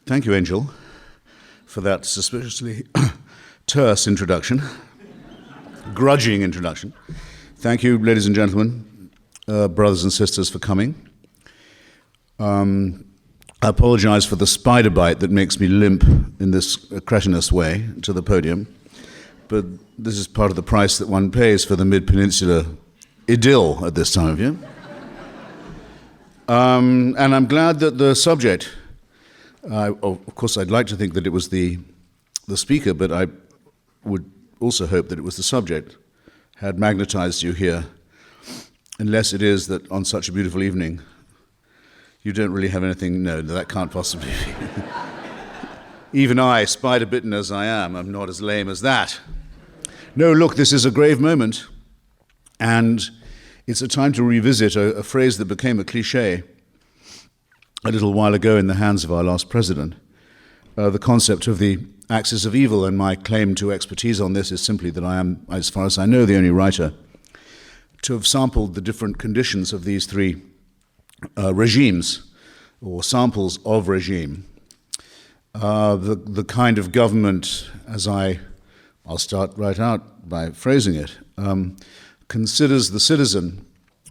Thank you, Angel, for that suspiciously terse introduction, grudging introduction. Thank you, ladies and gentlemen, brothers and sisters, for coming. I apologize for the spider bite that makes me limp in this cretinous way to the podium, but this is part of the price that one pays for the mid-peninsula idyll at this time of year. And I'm glad that the subject, of course I'd like to think that it was the speaker, but I would also hope that it was the subject, had magnetized you here, unless it is that on such a beautiful evening you don't really have anything. No, that can't possibly be. Even I, spider-bitten as I am, I'm not as lame as that. No, look, this is a grave moment, and it's a time to revisit a phrase that became a cliché a little while ago in the hands of our last president, the concept of the axis of evil, and my claim to expertise on this is simply that I am, as far as I know, the only writer to have sampled the different conditions of these three regimes, or samples of regime. The kind of government, as I'll start right out by phrasing it, considers the citizen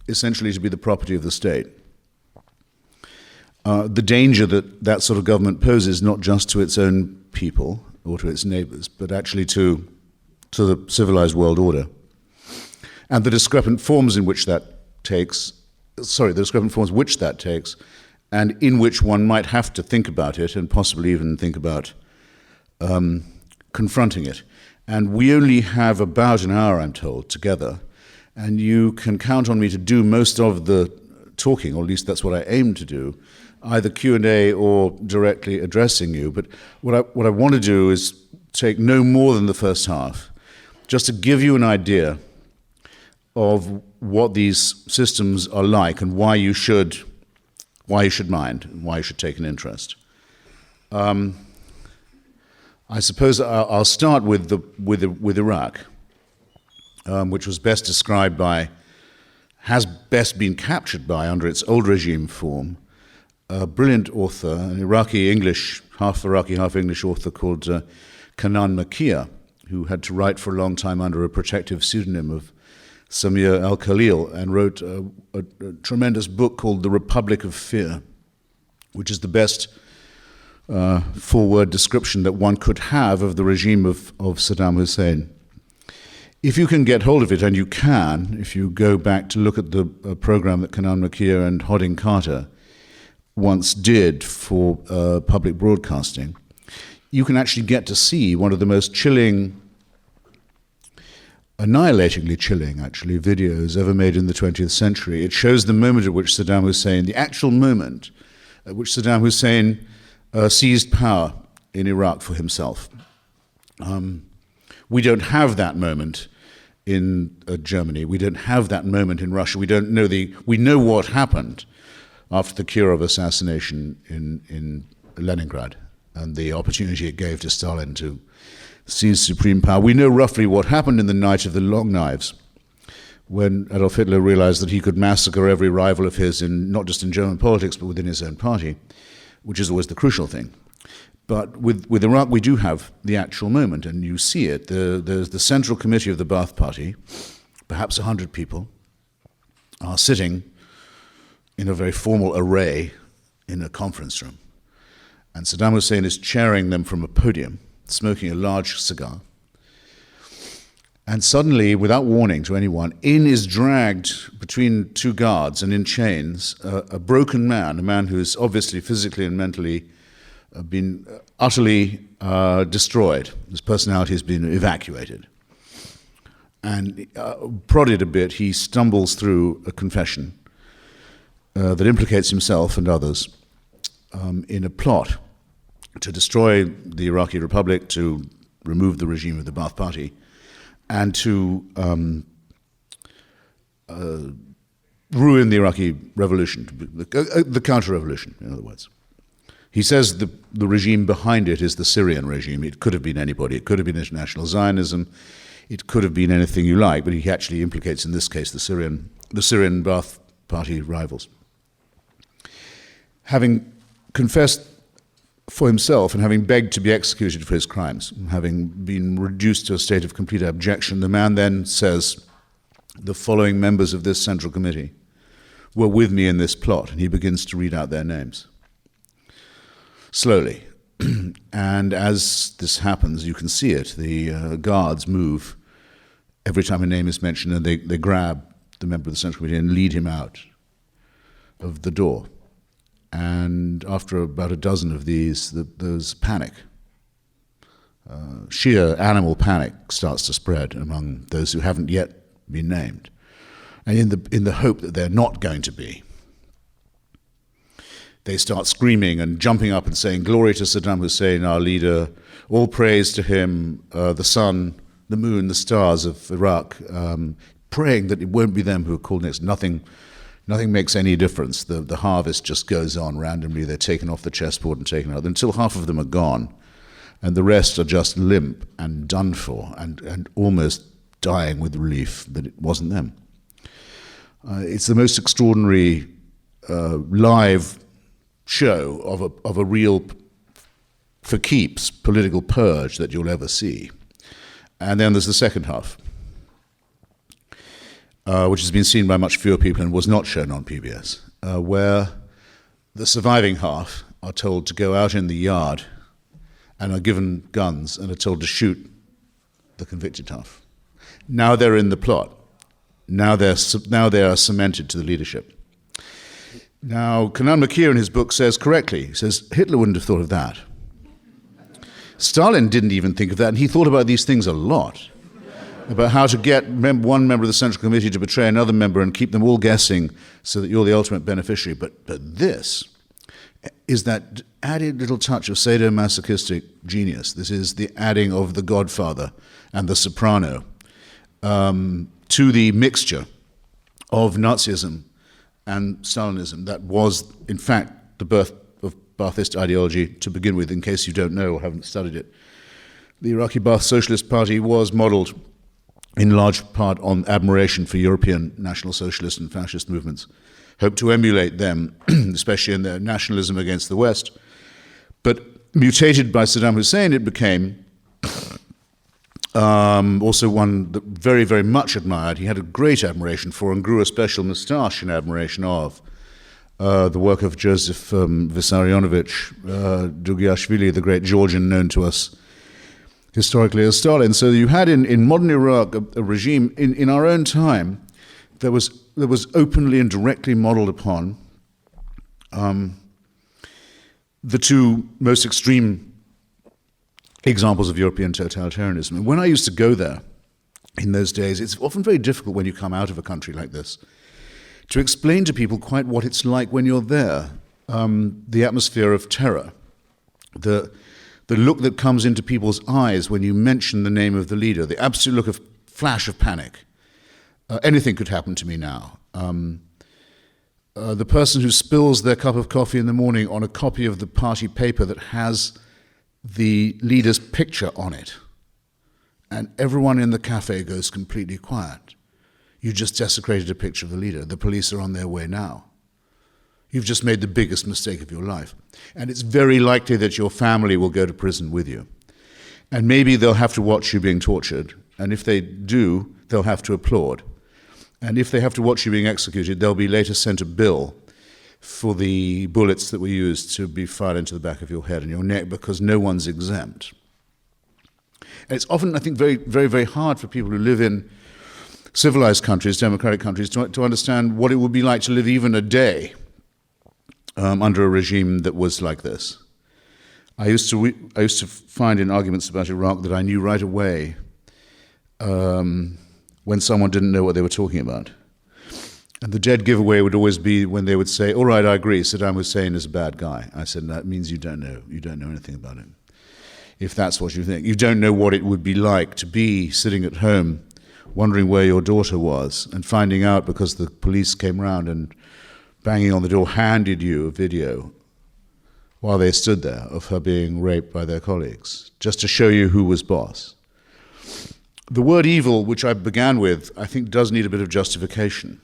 essentially to be the property of the state. The danger that sort of government poses not just to its own people or to its neighbors, but actually to the civilized world order. And the discrepant forms which that takes, and in which one might have to think about it and possibly even think about confronting it. And we only have about an hour, I'm told, together, and you can count on me to do most of the talking, or at least that's what I aim to do, either Q&A or directly addressing you. But what I want to do is take no more than the first half, just to give you an idea of what these systems are like and why you should mind, and why you should take an interest. I suppose I'll start with Iraq, which was best described by, has best been captured by, under its old regime form, a brilliant author, an Iraqi English, half Iraqi, half English author called Kanan Makia, who had to write for a long time under a protective pseudonym of Samir al-Khalil, and wrote a tremendous book called The Republic of Fear, which is the best four-word description that one could have of the regime of Saddam Hussein. If you can get hold of it, and you can, if you go back to look at the program that Kanan Makia and Hodding Carter once did for public broadcasting, you can actually get to see one of the most chilling, annihilatingly chilling, actually, videos ever made in the 20th century. It shows the moment at which Saddam Hussein, the actual moment at which Saddam Hussein seized power in Iraq for himself. We don't have that moment in Germany. We don't have that moment in Russia. We don't know we know what happened after the Kirov assassination in Leningrad and the opportunity it gave to Stalin to seize supreme power. We know roughly what happened in the night of the long knives, when Adolf Hitler realized that he could massacre every rival of his, not just in German politics, but within his own party, which is always the crucial thing. But with Iraq, we do have the actual moment, and you see it. There's the Central Committee of the Ba'ath Party, perhaps 100 people, are sitting in a very formal array in a conference room. And Saddam Hussein is chairing them from a podium, smoking a large cigar. And suddenly, without warning to anyone, in is dragged between two guards and in chains a broken man, a man who's obviously physically and mentally been utterly destroyed. His personality has been evacuated. And prodded a bit, he stumbles through a confession that implicates himself and others in a plot to destroy the Iraqi Republic, to remove the regime of the Ba'ath Party, and to ruin the Iraqi revolution, the counter-revolution, in other words. He says the regime behind it is the Syrian regime. It could have been anybody. It could have been international Zionism. It could have been anything you like, but he actually implicates, in this case, the Syrian Ba'ath Party rivals. Having confessed for himself, and having begged to be executed for his crimes, having been reduced to a state of complete abjection, the man then says, the following members of this Central Committee were with me in this plot, and he begins to read out their names. Slowly. And as this happens, you can see it, the guards move every time a name is mentioned, and they grab the member of the Central Committee and lead him out of the door. And after about a dozen of these, there's panic. Sheer animal panic starts to spread among those who haven't yet been named, and in the hope that they're not going to be. They start screaming and jumping up and saying, "Glory to Saddam Hussein, our leader, all praise to him, the sun, the moon, the stars of Iraq," praying that it won't be them who are called next. Nothing makes any difference. The harvest just goes on randomly. They're taken off the chessboard and taken out until half of them are gone, and the rest are just limp and done for and almost dying with relief that it wasn't them. It's the most extraordinary live show of a real, for keeps, political purge that you'll ever see. And then there's the second half, which has been seen by much fewer people and was not shown on PBS, where the surviving half are told to go out in the yard and are given guns and are told to shoot the convicted half. Now they're in the plot. Now they are cemented to the leadership. Now, Kanan Makir in his book says correctly, he says, Hitler wouldn't have thought of that. Stalin didn't even think of that, and he thought about these things a lot, about how to get one member of the Central Committee to betray another member and keep them all guessing so that you're the ultimate beneficiary. But this is that added little touch of sadomasochistic genius. This is the adding of The Godfather and The Soprano to the mixture of Nazism and Stalinism that was, in fact, the birth of Ba'athist ideology to begin with, in case you don't know or haven't studied it. The Iraqi Ba'ath Socialist Party was modeled in large part on admiration for European National Socialist and fascist movements, hoped to emulate them, especially in their nationalism against the West. But mutated by Saddam Hussein, it became also one that very, very much admired. He had a great admiration for and grew a special moustache in admiration of the work of Joseph Vissarionovich Dugiashvili, the great Georgian known to us historically as Stalin. So you had in modern Iraq a regime in our own time that was openly and directly modeled upon the two most extreme examples of European totalitarianism. And when I used to go there in those days, it's often very difficult when you come out of a country like this to explain to people quite what it's like when you're there. The atmosphere of terror, the look that comes into people's eyes when you mention the name of the leader, the absolute look of flash of panic. Anything could happen to me now. The person who spills their cup of coffee in the morning on a copy of the party paper that has the leader's picture on it, and everyone in the cafe goes completely quiet. You just desecrated a picture of the leader. The police are on their way now. You've just made the biggest mistake of your life. And it's very likely that your family will go to prison with you. And maybe they'll have to watch you being tortured. And if they do, they'll have to applaud. And if they have to watch you being executed, they'll be later sent a bill for the bullets that were used to be fired into the back of your head and your neck, because no one's exempt. And it's often, I think, very, very, very hard for people who live in civilized countries, democratic countries, to understand what it would be like to live even a day under a regime that was like this. I used to find in arguments about Iraq that I knew right away when someone didn't know what they were talking about. And the dead giveaway would always be when they would say, "All right, I agree, Saddam Hussein is a bad guy." I said, "That means you don't know anything about him. If that's what you think. You don't know what it would be like to be sitting at home wondering where your daughter was and finding out because the police came round and banging on the door handed you a video while they stood there of her being raped by their colleagues, just to show you who was boss." The word evil, which I began with, I think does need a bit of justification.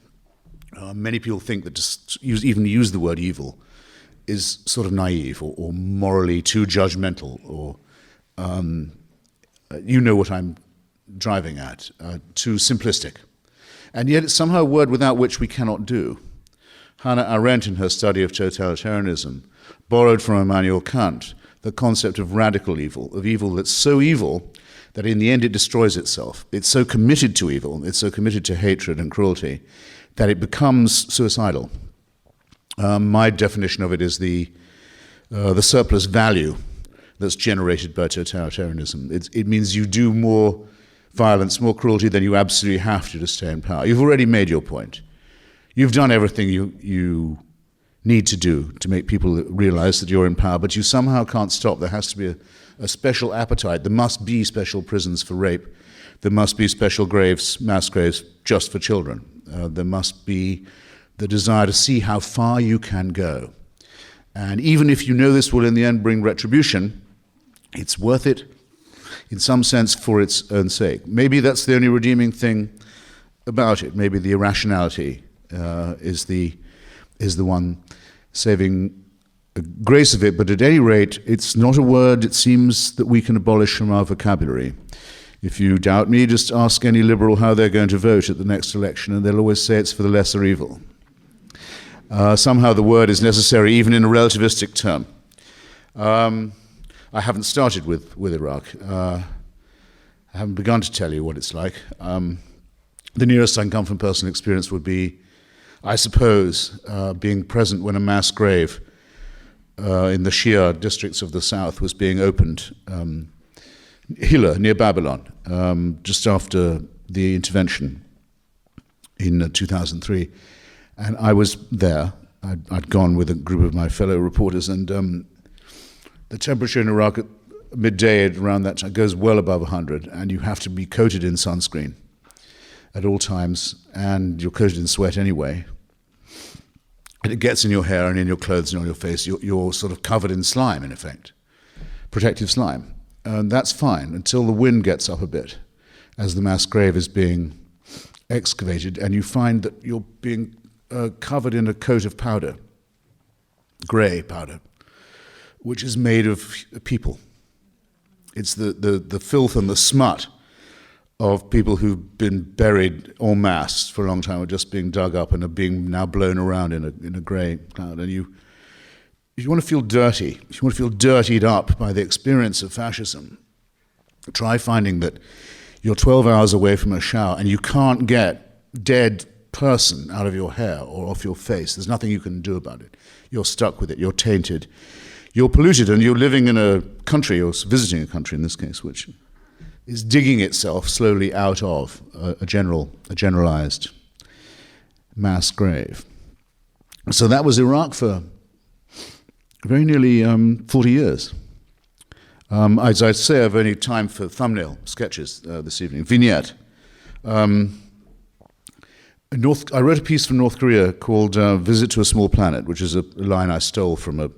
Many people think that just even use the word evil is sort of naive or morally too judgmental, or you know what I'm driving at, too simplistic. And yet it's somehow a word without which we cannot do. Hannah Arendt, in her study of totalitarianism, borrowed from Immanuel Kant the concept of radical evil, of evil that's so evil that in the end it destroys itself. It's so committed to evil, it's so committed to hatred and cruelty, that it becomes suicidal. My definition of it is the surplus value that's generated by totalitarianism. It means you do more violence, more cruelty than you absolutely have to stay in power. You've already made your point. You've done everything you need to do to make people realize that you're in power, but you somehow can't stop. There has to be a special appetite. There must be special prisons for rape. There must be special graves, mass graves, just for children. There must be the desire to see how far you can go. And even if you know this will in the end bring retribution, it's worth it in some sense for its own sake. Maybe that's the only redeeming thing about it. Maybe the irrationality is the one saving grace of it, but at any rate, it's not a word, it seems, that we can abolish from our vocabulary. If you doubt me, just ask any liberal how they're going to vote at the next election, and they'll always say it's for the lesser evil. Somehow the word is necessary, even in a relativistic term. I haven't started with Iraq. I haven't begun to tell you what it's like. The nearest I can come from personal experience would be, I suppose, being present when a mass grave in the Shia districts of the south was being opened, Hilla, near Babylon, just after the intervention in 2003. And I was there. I'd gone with a group of my fellow reporters, and the temperature in Iraq at midday around that time goes well above 100, and you have to be coated in sunscreen at all times, and you're coated in sweat anyway. And it gets in your hair and in your clothes and on your face. You're sort of covered in slime, in effect, protective slime. And that's fine until the wind gets up a bit as the mass grave is being excavated, and you find that you're being covered in a coat of powder, grey powder, which is made of people. It's the filth and the smut of people who've been buried en masse for a long time, are just being dug up and are being now blown around in a grey cloud. And if you want to feel dirty, if you want to feel dirtied up by the experience of fascism, try finding that you're 12 hours away from a shower and you can't get dead person out of your hair or off your face. There's nothing you can do about it. You're stuck with it. You're tainted. You're polluted, and you're living in a country, or visiting a country in this case, which is digging itself slowly out of a generalized mass grave. So that was Iraq for very nearly 40 years. As I say, I've only time for thumbnail sketches this evening. Vignette. I wrote a piece from North Korea called Visit to a Small Planet, which is a line I stole from a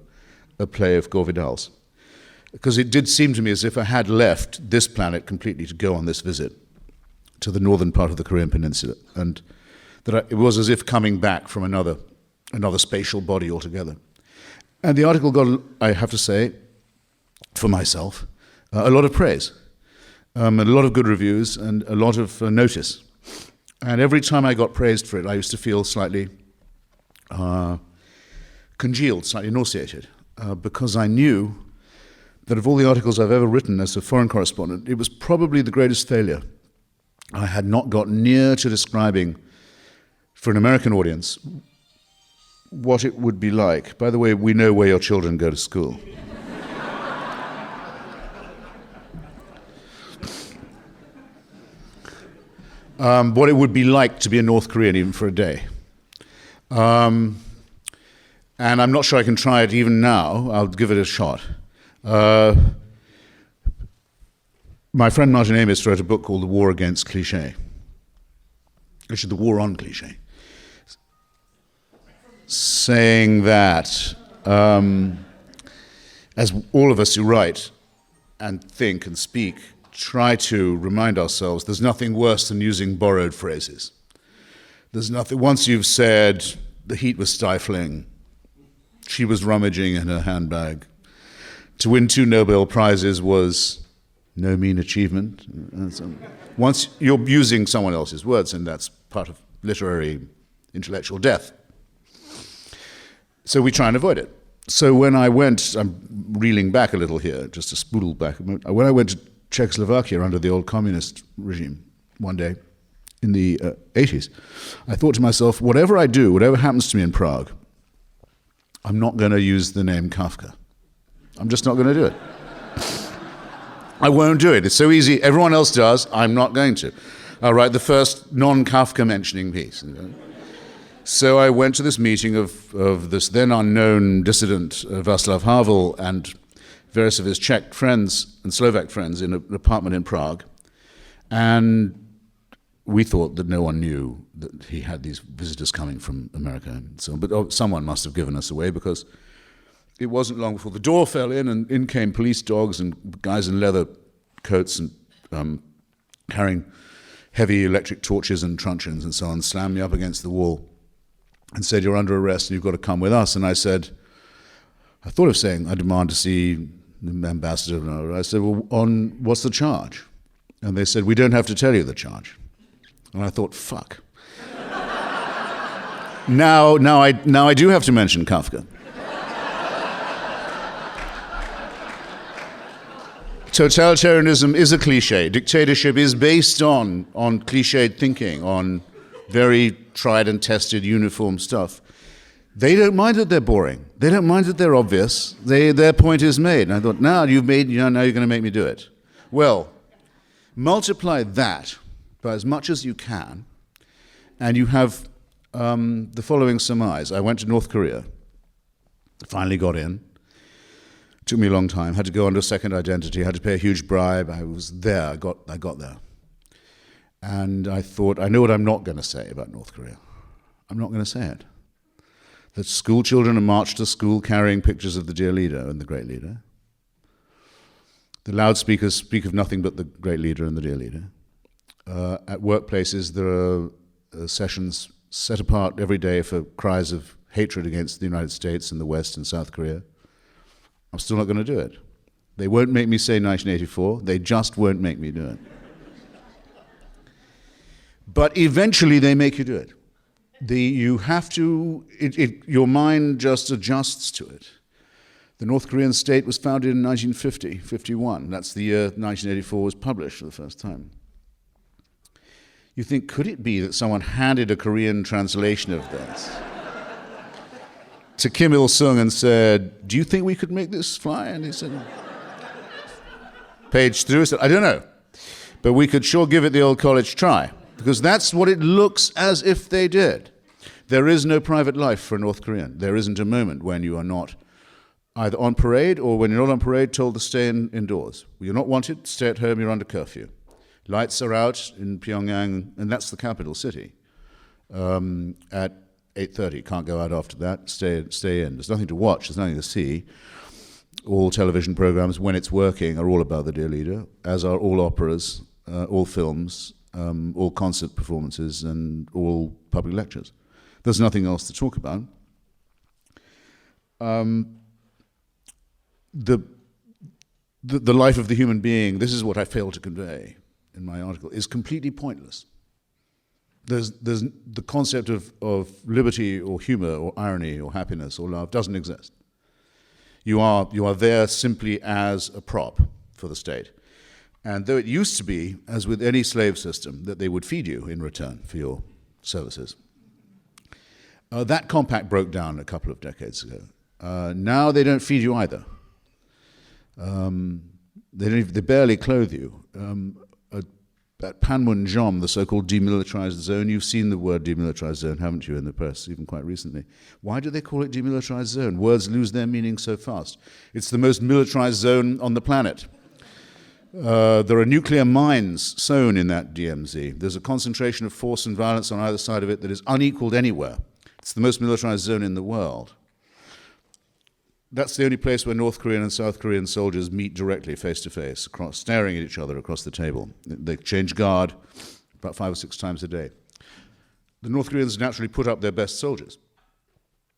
play of Gore Vidal's. Because it did seem to me as if I had left this planet completely to go on this visit to the northern part of the Korean Peninsula, and that it was as if coming back from another spatial body altogether. And the article got, I have to say, for myself, a lot of praise, a lot of good reviews, and a lot of notice. And every time I got praised for it, I used to feel slightly congealed, slightly nauseated, because I knew that of all the articles I've ever written as a foreign correspondent, it was probably the greatest failure. I had not got near to describing, for an American audience, what it would be like. By the way, we know where your children go to school. What it would be like to be a North Korean even for a day. And I'm not sure I can try it even now. I'll give it a shot. My friend Martin Amis wrote a book called The War Against Cliché. Actually, The War on Cliché. Saying that as all of us who write and think and speak try to remind ourselves there's nothing worse than using borrowed phrases. There's nothing, once you've said the heat was stifling, She was rummaging in her handbag. To win 2 Nobel Prizes was no mean achievement. Once you're using someone else's words, and that's part of literary intellectual death. So we try and avoid it. So when I went, I'm reeling back a little here, just to spoodle back. When I went to Czechoslovakia under the old communist regime one day in the 80s, I thought to myself, whatever I do, whatever happens to me in Prague, I'm not going to use the name Kafka. I'm just not going to do it. I won't do it. It's so easy. Everyone else does. I'm not going to. I'll write the first non-Kafka mentioning piece. So I went to this meeting of this then unknown dissident, Václav Havel, and various of his Czech friends and Slovak friends in an apartment in Prague. And we thought that no one knew that he had these visitors coming from America and so on. But someone must have given us away, because it wasn't long before the door fell in, and in came police dogs and guys in leather coats and carrying heavy electric torches and truncheons and so on, slammed me up against the wall and said, "You're under arrest and you've got to come with us." And I said, I thought of saying, "I demand to see the ambassador." I said, "Well, on what's the charge?" And they said, "We don't have to tell you the charge." And I thought, fuck. Now I do have to mention Kafka. Totalitarianism is a cliche. Dictatorship is based on cliched thinking, on very tried and tested uniform stuff. They don't mind that they're boring. They don't mind that they're obvious. Their point is made. And I thought, now you're going to make me do it. Well, multiply that by as much as you can, and you have the following surmise. I went to North Korea, finally got in. Took me a long time, had to go under a second identity, had to pay a huge bribe. I was there, I got there. And I thought, I know what I'm not going to say about North Korea. I'm not going to say it. That school children are marched to school carrying pictures of the dear leader and the great leader. The loudspeakers speak of nothing but the great leader and the dear leader. At workplaces, there are sessions set apart every day for cries of hatred against the United States and the West and South Korea. I'm still not going to do it. They won't make me say 1984. They just won't make me do it. But eventually they make you do it. You have to, your mind just adjusts to it. The North Korean state was founded in 1950, 51. That's the year 1984 was published for the first time. You think, could it be that someone handed a Korean translation of this to Kim Il-sung and said, "Do you think we could make this fly?" And he said, page through, said, "I don't know, but we could sure give it the old college try," because that's what it looks as if they did. There is no private life for a North Korean. There isn't a moment when you are not either on parade or, when you're not on parade, told to stay indoors. When you're not wanted, stay at home, you're under curfew. Lights are out in Pyongyang, and that's the capital city, at 8:30. Can't go out after that. Stay in. There's nothing to watch. There's nothing to see. All television programs, when it's working, are all about the dear leader, as are all operas, all films, all concert performances, and all public lectures. There's nothing else to talk about. The life of the human being, this is what I failed to convey in my article, is completely pointless. There's the concept of liberty or humor or irony or happiness or love doesn't exist. You are there simply as a prop for the state. And though it used to be, as with any slave system, that they would feed you in return for your services, that compact broke down a couple of decades ago. Now they don't feed you either. They barely clothe you. At Panmunjom, the so-called demilitarized zone, you've seen the word demilitarized zone, haven't you, in the press, even quite recently. Why do they call it demilitarized zone? Words lose their meaning so fast. It's the most militarized zone on the planet. There are nuclear mines sown in that DMZ. There's a concentration of force and violence on either side of it that is unequaled anywhere. It's the most militarized zone in the world. That's the only place where North Korean and South Korean soldiers meet directly, face to face, staring at each other across the table. They change guard about 5 or 6 times a day. The North Koreans naturally put up their best soldiers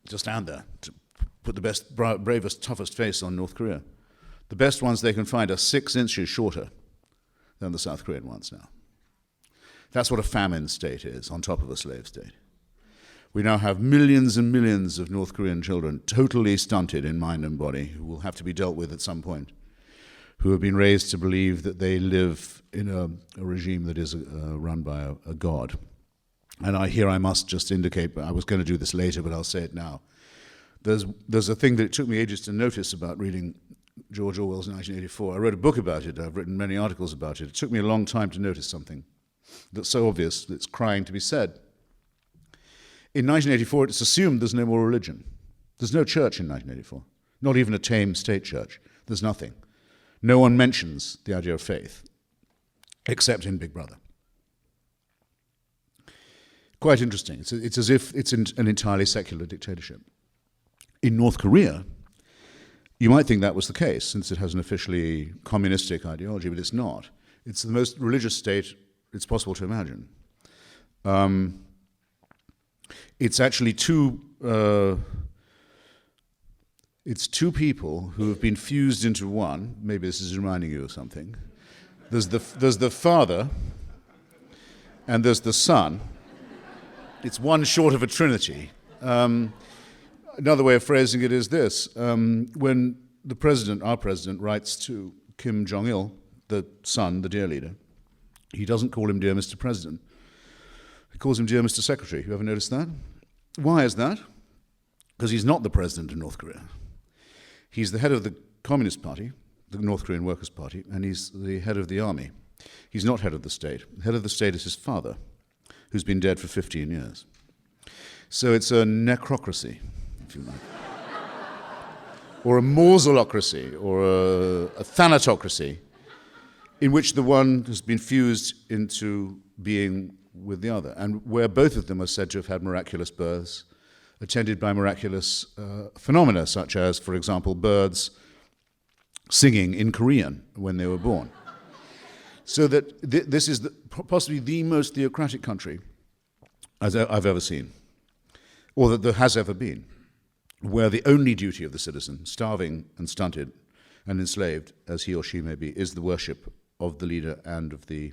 to stand there, to put the best, bravest, toughest face on North Korea. The best ones they can find are 6 inches shorter than the South Korean ones now. That's what a famine state is, on top of a slave state. We now have millions and millions of North Korean children totally stunted in mind and body, who will have to be dealt with at some point, who have been raised to believe that they live in a regime that is run by a god. And I must just indicate, but I was going to do this later, but I'll say it now. There's a thing that it took me ages to notice about reading George Orwell's 1984. I wrote a book about it. I've written many articles about it. It took me a long time to notice something that's so obvious that it's crying to be said. In 1984, it's assumed there's no more religion. There's no church in 1984, not even a tame state church. There's nothing. No one mentions the idea of faith, except in Big Brother. Quite interesting. It's as if it's an entirely secular dictatorship. In North Korea, you might think that was the case, since it has an officially communistic ideology, but it's not. It's the most religious state it's possible to imagine. It's actually two people who have been fused into one. Maybe this is reminding you of something. There's the Father, and there's the Son. It's one short of a trinity. Another way of phrasing it is this. When the president, our president, writes to Kim Jong-il, the son, the dear leader, he doesn't call him Dear Mr. President. He calls him Dear Mr. Secretary. You ever noticed that? Why is that? Because he's not the president of North Korea. He's the head of the Communist Party, the North Korean Workers' Party, and he's the head of the army. He's not head of the state. The head of the state is his father, who's been dead for 15 years. So it's a necrocracy, if you like. Or a mausolocracy, or a thanatocracy, in which the one has been fused into being with the other, and where both of them are said to have had miraculous births, attended by miraculous phenomena, such as, for example, birds singing in Korean when they were born. So that this is possibly the most theocratic country I've ever seen, or that there has ever been, where the only duty of the citizen, starving and stunted and enslaved, as he or she may be, is the worship of the leader and of the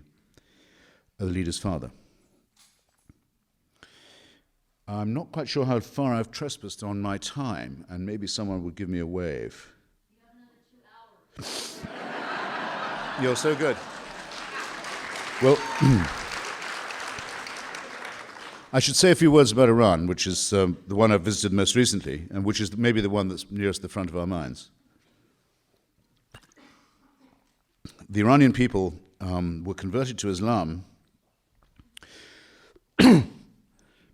leader's father. I'm not quite sure how far I've trespassed on my time, and maybe someone would give me a wave. You have another 2 hours. You're so good. Well, I should say a few words about Iran, which is the one I've visited most recently, and which is maybe the one that's nearest the front of our minds. The Iranian people were converted to Islam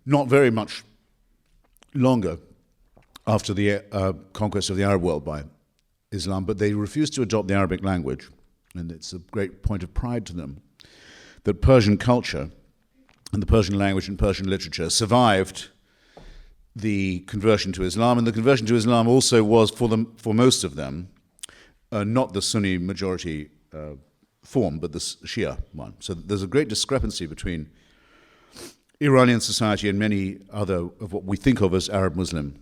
not very much longer after the conquest of the Arab world by Islam, but they refused to adopt the Arabic language, and it's a great point of pride to them that Persian culture and the Persian language and Persian literature survived the conversion to Islam, and the conversion to Islam also was, for most of them, not the Sunni majority form, but the Shia one. So there's a great discrepancy between Iranian society and many other of what we think of as Arab Muslim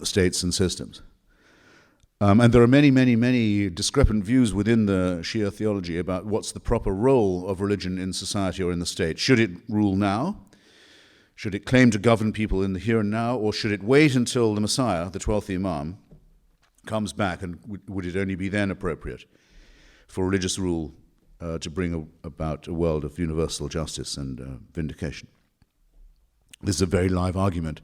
states and systems. And there are many, many, many discrepant views within the Shia theology about what's the proper role of religion in society or in the state. Should it rule now? Should it claim to govern people in the here and now? Or should it wait until the Messiah, the 12th Imam, comes back, and would it only be then appropriate for religious rule to bring about a world of universal justice and vindication? This is a very live argument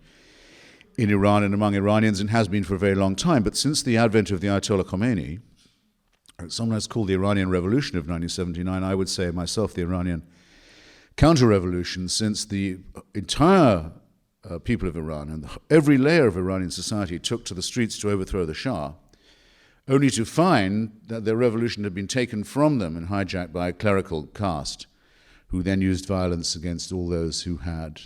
in Iran and among Iranians, and has been for a very long time. But since the advent of the Ayatollah Khomeini, sometimes called the Iranian Revolution of 1979, I would say myself the Iranian counter-revolution, since the entire people of Iran and every layer of Iranian society took to the streets to overthrow the Shah, only to find that their revolution had been taken from them and hijacked by a clerical caste, who then used violence against all those who had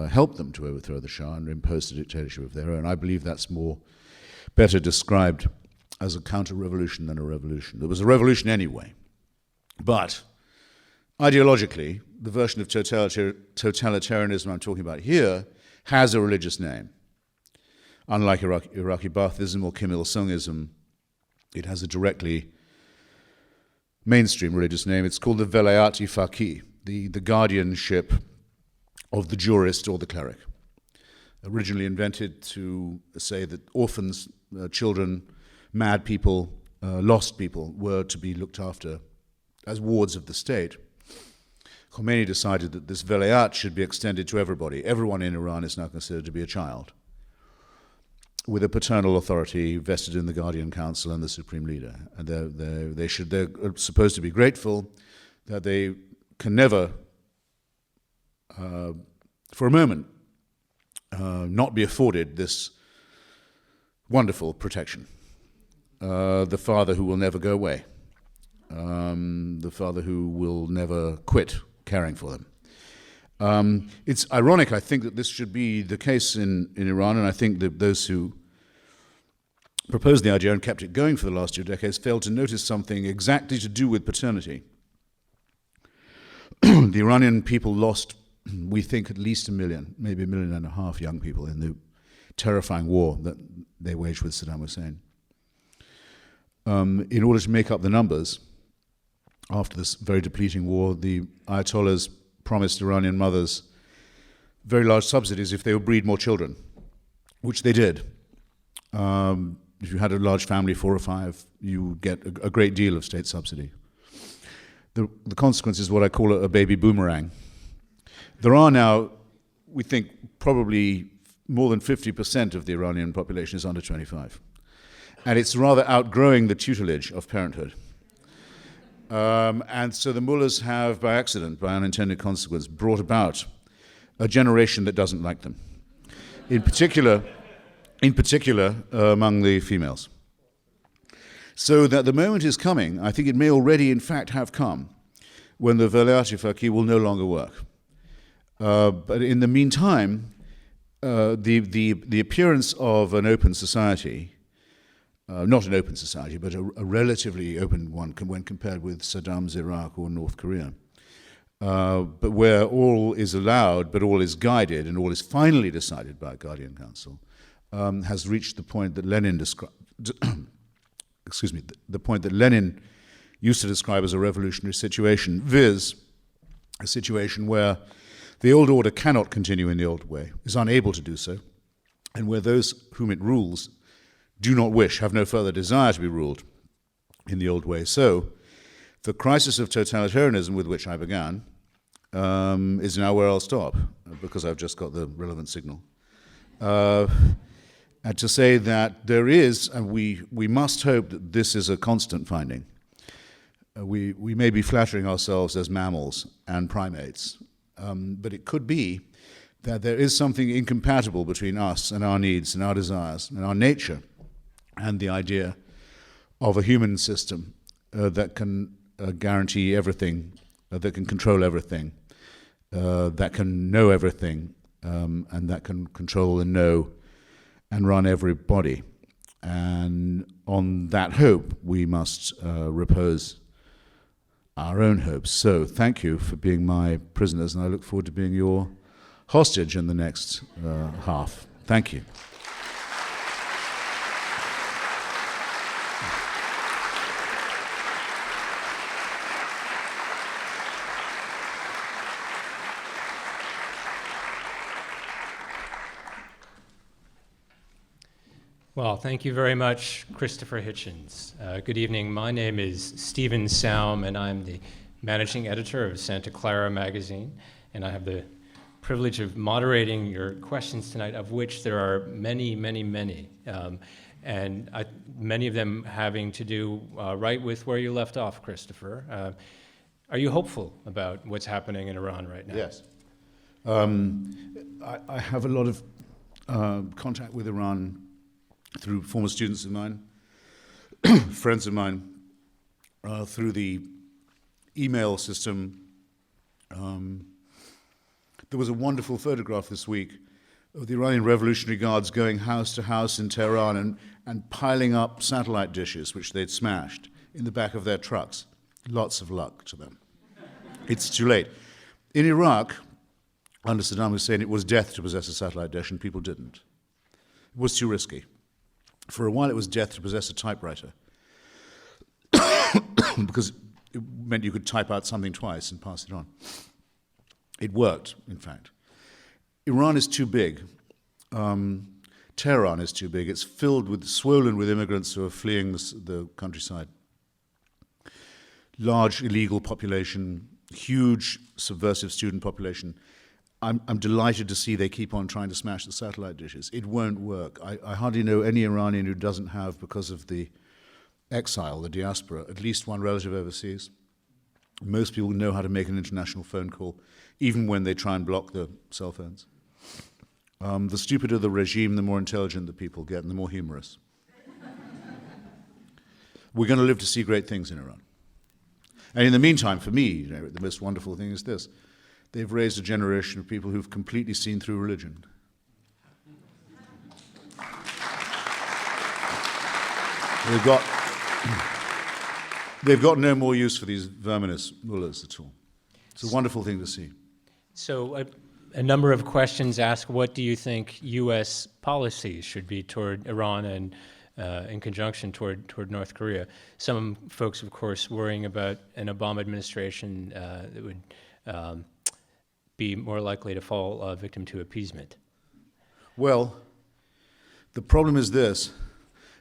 helped them to overthrow the Shah and imposed a dictatorship of their own. I believe that's better described as a counter-revolution than a revolution. It was a revolution anyway. But ideologically, the version of totalitarianism I'm talking about here has a religious name. unlike Iraqi Baathism or Kim Il-sungism, it has a directly mainstream religious name. It's called the Velayat-i Faqih, the guardianship of the jurist or the cleric. Originally invented to say that orphans, children, mad people, lost people were to be looked after as wards of the state. Khomeini decided that this velayat should be extended to everybody. Everyone in Iran is now considered to be a child, with a paternal authority vested in the Guardian Council and the Supreme Leader. And they're supposed to be grateful that they can never, for a moment, not be afforded this wonderful protection. The father who will never go away. The father who will never quit caring for them. It's ironic, I think, that this should be the case in Iran, and I think that those who proposed the idea and kept it going for the last 2 decades failed to notice something exactly to do with paternity. The Iranian people lost, we think, at least 1 million, maybe 1.5 million young people in the terrifying war that they waged with Saddam Hussein. In order to make up the numbers, after this very depleting war, the Ayatollahs promised Iranian mothers very large subsidies if they would breed more children, which they did. If you had a large family, 4 or 5, you would get a great deal of state subsidy. The consequence is what I call a baby boomerang. There are now, we think, probably more than 50% of the Iranian population is under 25. And it's rather outgrowing the tutelage of parenthood. And so the mullahs have, by accident, by unintended consequence, brought about a generation that doesn't like them. In particular, among the females. So that the moment is coming, I think it may already in fact have come, when the Velayat-i Faqih will no longer work. But in the meantime, the appearance of an open society, not an open society, but a relatively open one when compared with Saddam's Iraq or North Korea, but where all is allowed, but all is guided, and all is finally decided by a Guardian Council, has reached the point that Lenin described, the point that Lenin used to describe as a revolutionary situation, viz., a situation where the old order cannot continue in the old way, is unable to do so, and where those whom it rules do not wish, have no further desire to be ruled in the old way. So the crisis of totalitarianism with which I began is now where I'll stop, because I've just got the relevant signal. And to say that there is, and we must hope that this is a constant finding. We may be flattering ourselves as mammals and primates, but it could be that there is something incompatible between us and our needs and our desires and our nature and the idea of a human system that can guarantee everything, that can control everything, that can know everything, and that can control and know and run everybody. And on that hope, we must repose our own hopes. So thank you for being my prisoners, and I look forward to being your hostage in the next half. Thank you. Well, thank you very much, Christopher Hitchens. Good evening. My name is Stephen Saum, and I'm the managing editor of Santa Clara magazine, and I have the privilege of moderating your questions tonight, of which there are many, many, many, and many of them having to do right with where you left off, Christopher. Are you hopeful about what's happening in Iran right now? Yes. I have a lot of contact with Iran through former students of mine, friends of mine, through the email system. There was a wonderful photograph this week of the Iranian Revolutionary Guards going house to house in Tehran and piling up satellite dishes which they'd smashed in the back of their trucks. Lots of luck to them. It's too late. In Iraq, under Saddam Hussein, it was death to possess a satellite dish, and people didn't. was too risky. For a while it was death to possess a typewriter because it meant you could type out something twice and pass it on. It worked, in fact. Iran is too big. Tehran is too big. It's swollen with immigrants who are fleeing the countryside. Large illegal population, huge subversive student population. I'm delighted to see they keep on trying to smash the satellite dishes. It won't work. I hardly know any Iranian who doesn't have, because of the exile, the diaspora, at least one relative overseas. Most people know how to make an international phone call, even when they try and block the cell phones. The stupider the regime, the more intelligent the people get, and the more humorous. We're going to live to see great things in Iran. And in the meantime, for me, the most wonderful thing is this. They've raised a generation of people who've completely seen through religion. They've got no more use for these verminous mullahs at all. It's a wonderful thing to see. So a number of questions ask, what do you think U.S. policy should be toward Iran and in conjunction toward North Korea? Some folks, of course, worrying about an Obama administration that would be more likely to fall victim to appeasement. Well, the problem is this.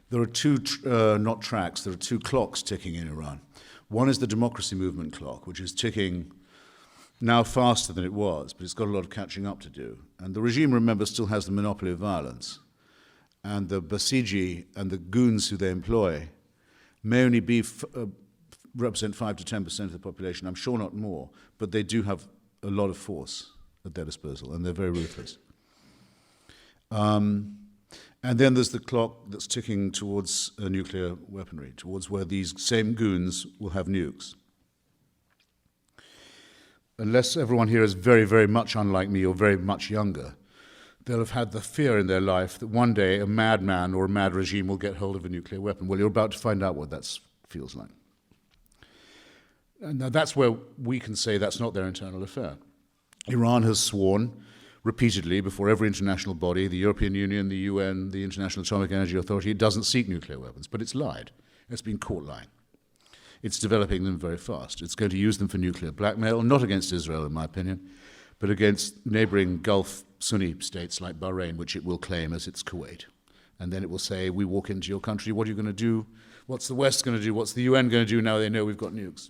There are two, not tracks, there are two clocks ticking in Iran. One is the democracy movement clock, which is ticking now faster than it was, but it's got a lot of catching up to do. And the regime, remember, still has the monopoly of violence. And the Basiji and the goons who they employ may only represent 5 to 10% of the population. I'm sure not more, but they do have a lot of force at their disposal, and they're very ruthless. And then there's the clock that's ticking towards nuclear weaponry, towards where these same goons will have nukes. Unless everyone here is very, very much unlike me or very much younger, they'll have had the fear in their life that one day a madman or a mad regime will get hold of a nuclear weapon. Well, you're about to find out what that feels like. And now that's where we can say that's not their internal affair. Iran has sworn repeatedly before every international body, the European Union, the UN, the International Atomic Energy Authority, it doesn't seek nuclear weapons, but it's lied. It's been caught lying. It's developing them very fast. It's going to use them for nuclear blackmail, not against Israel, in my opinion, but against neighboring Gulf Sunni states like Bahrain, which it will claim as its Kuwait. And then it will say, we walk into your country, what are you going to do? What's the West going to do? What's the UN going to do now they know we've got nukes?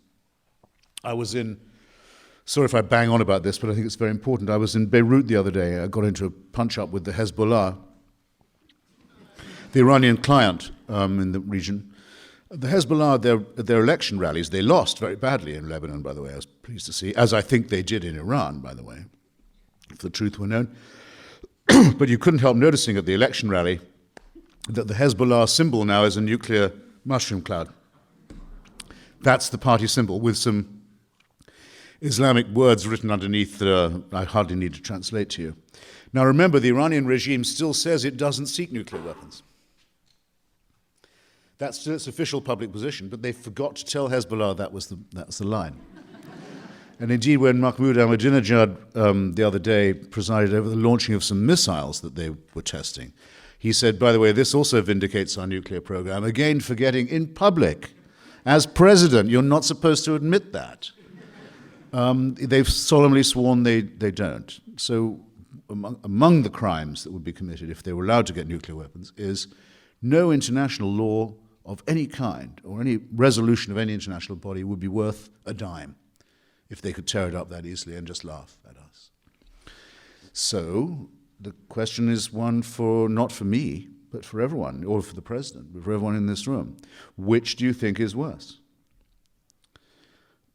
Sorry if I bang on about this, but I think it's very important. I was in Beirut the other day. I got into a punch-up with the Hezbollah, the Iranian client in the region. The Hezbollah, at their election rallies, they lost very badly in Lebanon, by the way, I was pleased to see, as I think they did in Iran, by the way, if the truth were known. But you couldn't help noticing at the election rally that the Hezbollah symbol now is a nuclear mushroom cloud. That's the party symbol with some Islamic words written underneath that I hardly need to translate to you. Now remember, the Iranian regime still says it doesn't seek nuclear weapons. That's still its official public position, but they forgot to tell Hezbollah that's the line. And indeed, when Mahmoud Ahmadinejad the other day presided over the launching of some missiles that they were testing, he said, by the way, this also vindicates our nuclear program, again forgetting in public. As president, you're not supposed to admit that. They've solemnly sworn they don't. So among the crimes that would be committed if they were allowed to get nuclear weapons is no international law of any kind or any resolution of any international body would be worth a dime if they could tear it up that easily and just laugh at us. So the question is one not for me, but for everyone, or for the president, but for everyone in this room. Which do you think is worse?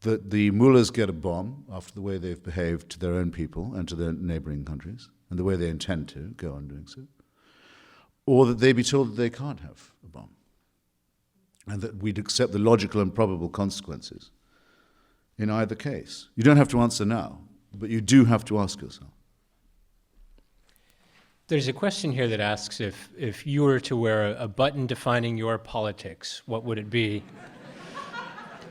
That the mullahs get a bomb after the way they've behaved to their own people and to their neighboring countries, and the way they intend to go on doing so, or that they be told that they can't have a bomb, and that we'd accept the logical and probable consequences in either case. You don't have to answer now, but you do have to ask yourself. There's a question here that asks if you were to wear a button defining your politics, what would it be?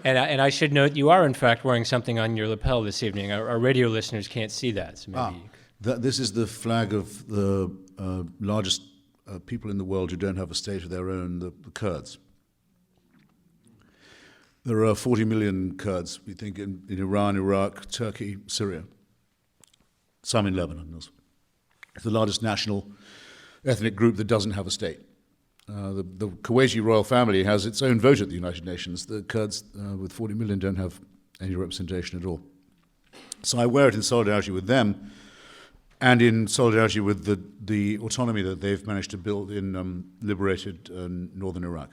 And I should note, you are in fact wearing something on your lapel this evening. Our radio listeners can't see that, so maybe. This is the flag of the largest people in the world who don't have a state of their own, the Kurds. There are 40 million Kurds, we think, in Iran, Iraq, Turkey, Syria, some in Lebanon also. It's the largest national ethnic group that doesn't have a state. The Kuwaiti royal family has its own vote at the United Nations. The Kurds, with 40 million, don't have any representation at all. So I wear it in solidarity with them and in solidarity with the autonomy that they've managed to build in liberated northern Iraq.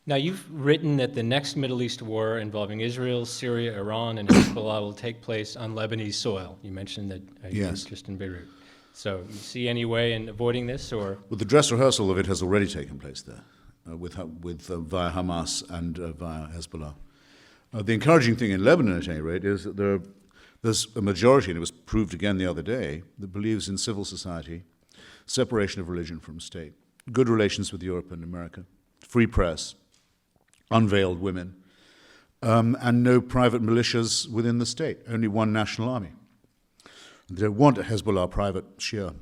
Now, you've written that the next Middle East war involving Israel, Syria, Iran, and Hezbollah will take place on Lebanese soil. You mentioned that you were just in Beirut. So you see any way in avoiding this, or? Well, the dress rehearsal of it has already taken place there, via Hamas and via Hezbollah. The encouraging thing in Lebanon, at any rate, is that there's a majority, and it was proved again the other day, that believes in civil society, separation of religion from state, good relations with Europe and America, free press, unveiled women, and no private militias within the state, only one national army. They don't want a Hezbollah private Shia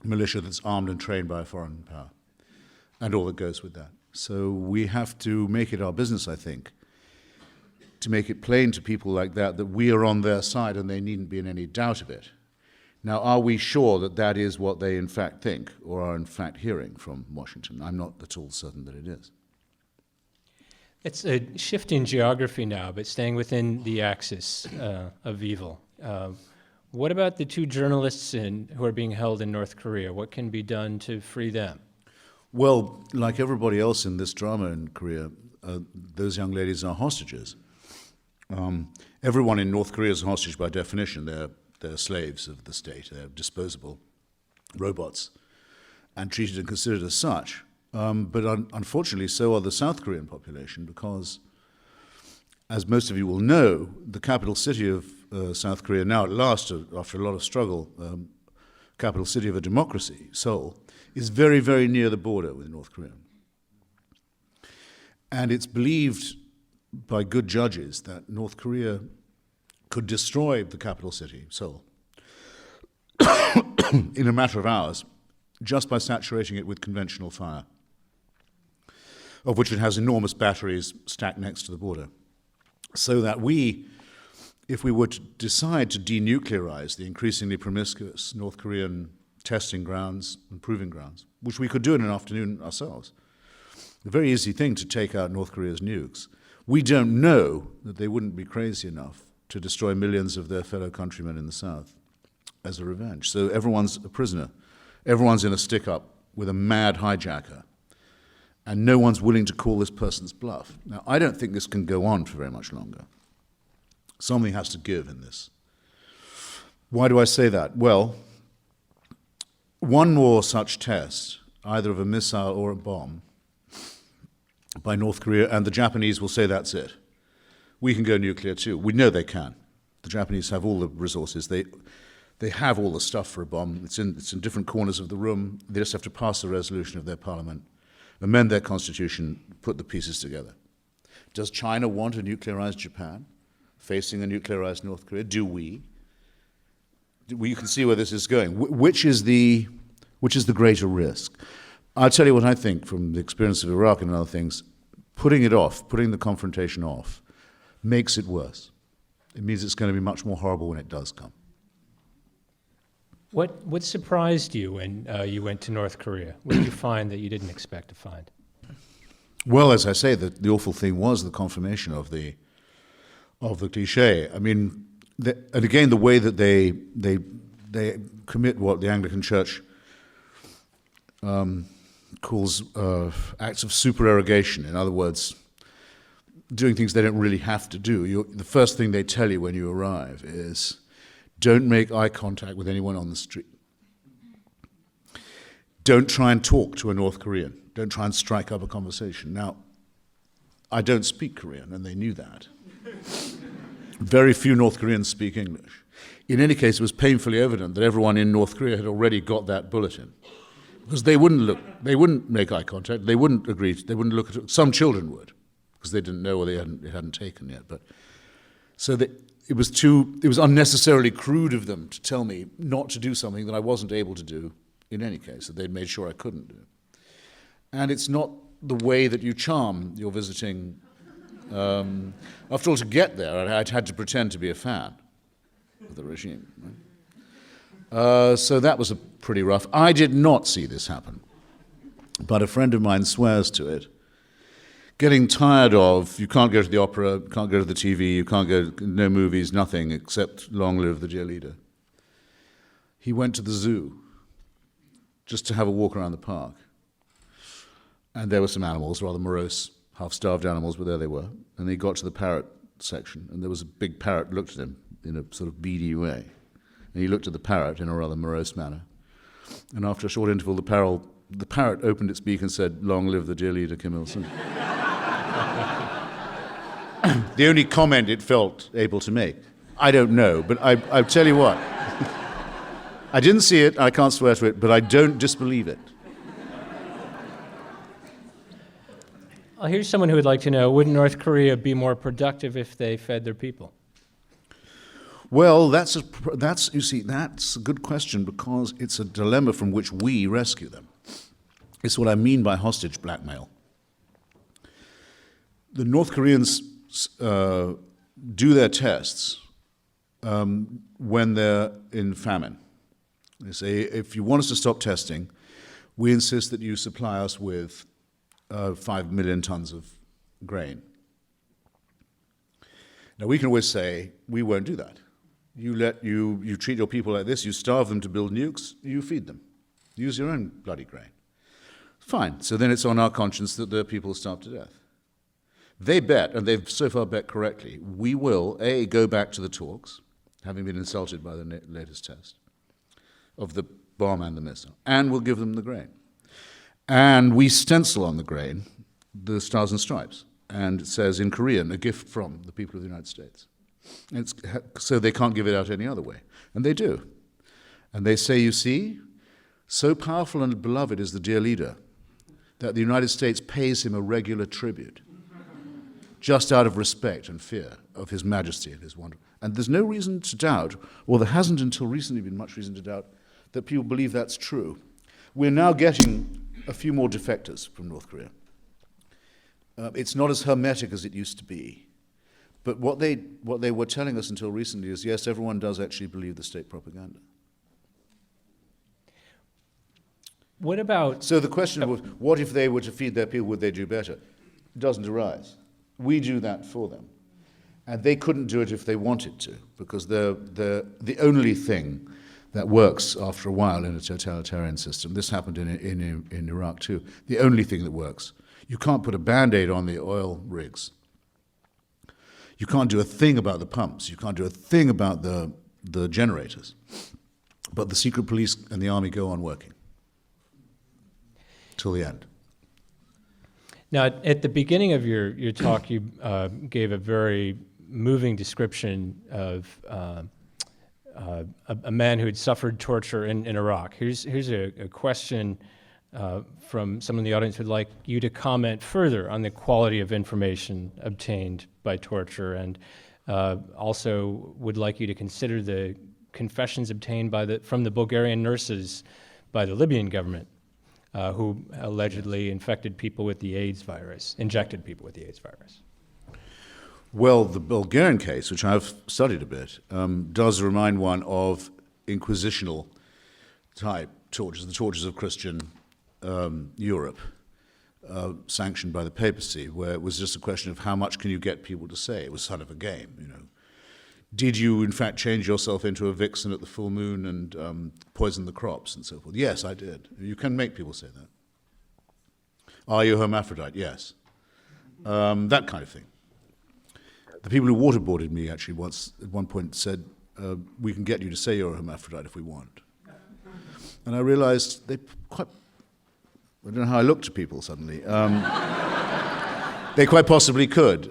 militia that's armed and trained by a foreign power, and all that goes with that. So we have to make it our business, I think, to make it plain to people like that we are on their side and they needn't be in any doubt of it. Now, are we sure that that is what they in fact think or are in fact hearing from Washington? I'm not at all certain that it is. It's a shift in geography now, but staying within the axis of evil. What about the two journalists who are being held in North Korea? What can be done to free them? Well, like everybody else in this drama in Korea, those young ladies are hostages. Everyone in North Korea is a hostage by definition. They're slaves of the state. They're disposable robots and treated and considered as such. But unfortunately, so are the South Korean population because, as most of you will know, the capital city of South Korea now at last, after a lot of struggle, capital city of a democracy, Seoul, is very, very near the border with North Korea. And it's believed by good judges that North Korea could destroy the capital city, Seoul, in a matter of hours, just by saturating it with conventional fire, of which it has enormous batteries stacked next to the border. So that if we were to decide to denuclearize the increasingly promiscuous North Korean testing grounds and proving grounds, which we could do in an afternoon ourselves, a very easy thing to take out North Korea's nukes, we don't know that they wouldn't be crazy enough to destroy millions of their fellow countrymen in the South as a revenge. So everyone's a prisoner. Everyone's in a stick-up with a mad hijacker. And no one's willing to call this person's bluff. Now, I don't think this can go on for very much longer. Something has to give in this. Why do I say that? Well, one more such test, either of a missile or a bomb, by North Korea, and the Japanese will say that's it. We can go nuclear too. We know they can. The Japanese have all the resources. They have all the stuff for a bomb. It's in different corners of the room. They just have to pass the resolution of their parliament, amend their constitution, put the pieces together. Does China want a nuclearized Japan facing a nuclearized North Korea? Do we? You can see where this is going. Which is the greater risk? I'll tell you what I think from the experience of Iraq and other things. Putting it off, putting the confrontation off, makes it worse. It means it's going to be much more horrible when it does come. What surprised you when you went to North Korea? What did you find that you didn't expect to find? Well, as I say, the awful thing was the confirmation of the cliché. I mean, and again, the way that they commit what the Anglican Church calls acts of supererogation. In other words, doing things they don't really have to do. The first thing they tell you when you arrive is, don't make eye contact with anyone on the street. Don't try and talk to a North Korean. Don't try and strike up a conversation. Now, I don't speak Korean, and they knew that. Very few North Koreans speak English. In any case, it was painfully evident that everyone in North Korea had already got that bulletin. Because they wouldn't make eye contact, they wouldn't agree, they wouldn't look at it. Some children would, because they didn't know or it hadn't taken yet. But so it was unnecessarily crude of them to tell me not to do something that I wasn't able to do in any case, that they'd made sure I couldn't do. And it's not the way that you charm your visiting. After all, to get there, I'd had to pretend to be a fan of the regime. Right? So that was pretty rough. I did not see this happen, but a friend of mine swears to it. Getting tired of, you can't go to the opera, you can't go to the TV, you can't go, no movies, nothing except long live the dear leader. He went to the zoo just to have a walk around the park. And there were some animals, rather morose, half-starved animals, but there they were. And he got to the parrot section, and there was a big parrot looked at him in a sort of beady way. And he looked at the parrot in a rather morose manner. And after a short interval, the parrot opened its beak and said, "Long live the dear leader, Kim Il-sung." The only comment it felt able to make. I don't know, but I tell you what. I didn't see it, I can't swear to it, but I don't disbelieve it. Here's someone who would like to know, would North Korea be more productive if they fed their people? Well, that's a good question, because it's a dilemma from which we rescue them. It's what I mean by hostage blackmail. The North Koreans do their tests when they're in famine. They say, if you want us to stop testing, we insist that you supply us with 5 million tons of grain. Now, we can always say, we won't do that. You treat your people like this, you starve them to build nukes, you feed them. Use your own bloody grain. Fine, so then it's on our conscience that their people starve to death. They bet, and they've so far bet correctly, we will, A, go back to the talks, having been insulted by the latest test, of the bomb and the missile, and we'll give them the grain. And we stencil on the grain the stars and stripes, and it says in Korean, "A gift from the people of the United States." And so they can't give it out any other way. And they do. And they say, you see, so powerful and beloved is the dear leader that the United States pays him a regular tribute, just out of respect and fear of his majesty and his wonder. And there's no reason to doubt, or there hasn't until recently been much reason to doubt, that people believe that's true. We're now getting a few more defectors from North Korea. It's not as hermetic as it used to be. But what they were telling us until recently is, yes, everyone does actually believe the state propaganda. What about... So the question was, what if they were to feed their people, would they do better? It doesn't arise. We do that for them. And they couldn't do it if they wanted to, because the only thing that works after a while in a totalitarian system, this happened in Iraq too, the only thing that works, you can't put a Band-Aid on the oil rigs. You can't do a thing about the pumps. You can't do a thing about the generators. But the secret police and the army go on working till the end. Now, at the beginning of your talk, you gave a very moving description of a man who had suffered torture in Iraq. Here's a question from someone in the audience who'd like you to comment further on the quality of information obtained by torture, and also would like you to consider the confessions obtained from the Bulgarian nurses by the Libyan government, who allegedly injected people with the AIDS virus. Well, the Bulgarian case, which I've studied a bit, does remind one of inquisitional type tortures, the tortures of Christian Europe, sanctioned by the papacy, where it was just a question of how much can you get people to say. It was sort of a game, you know. Did you, in fact, change yourself into a vixen at the full moon and poison the crops and so forth? Yes, I did. You can make people say that. Are you a hermaphrodite? Yes. That kind of thing. The people who waterboarded me actually at one point said, we can get you to say you're a hermaphrodite if we want. And I realized I don't know how I looked to people suddenly. They quite possibly could.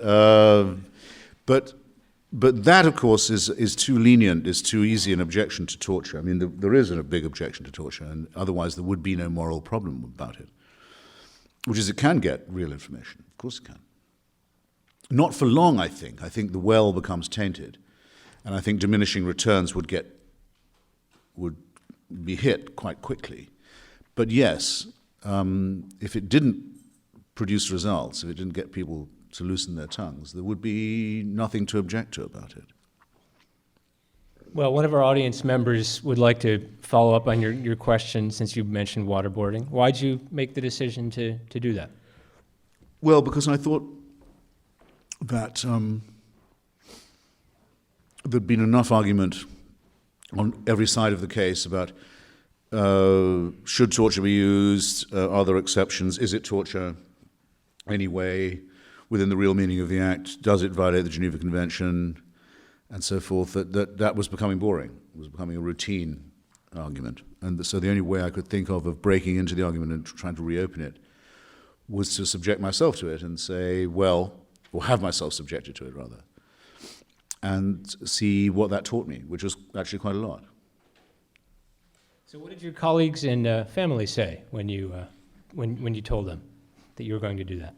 But that, of course, is too lenient, is too easy an objection to torture. I mean, there is a big objection to torture, and otherwise there would be no moral problem about it, which is it can get real information. Of course it can. Not for long, I think. I think the well becomes tainted, and I think diminishing returns would be hit quite quickly. But yes, if it didn't produce results, if it didn't get people to loosen their tongues, there would be nothing to object to about it. Well, one of our audience members would like to follow up on your question since you mentioned waterboarding. Why'd you make the decision to do that? Well, because I thought that there'd been enough argument on every side of the case about should torture be used, are there exceptions, is it torture anyway, within the real meaning of the act, does it violate the Geneva Convention, and so forth, that was becoming boring. It was becoming a routine argument. And so the only way I could think of breaking into the argument and trying to reopen it was to subject myself to it and say, well, or have myself subjected to it, rather, and see what that taught me, which was actually quite a lot. So what did your colleagues and family say when you told them that you were going to do that?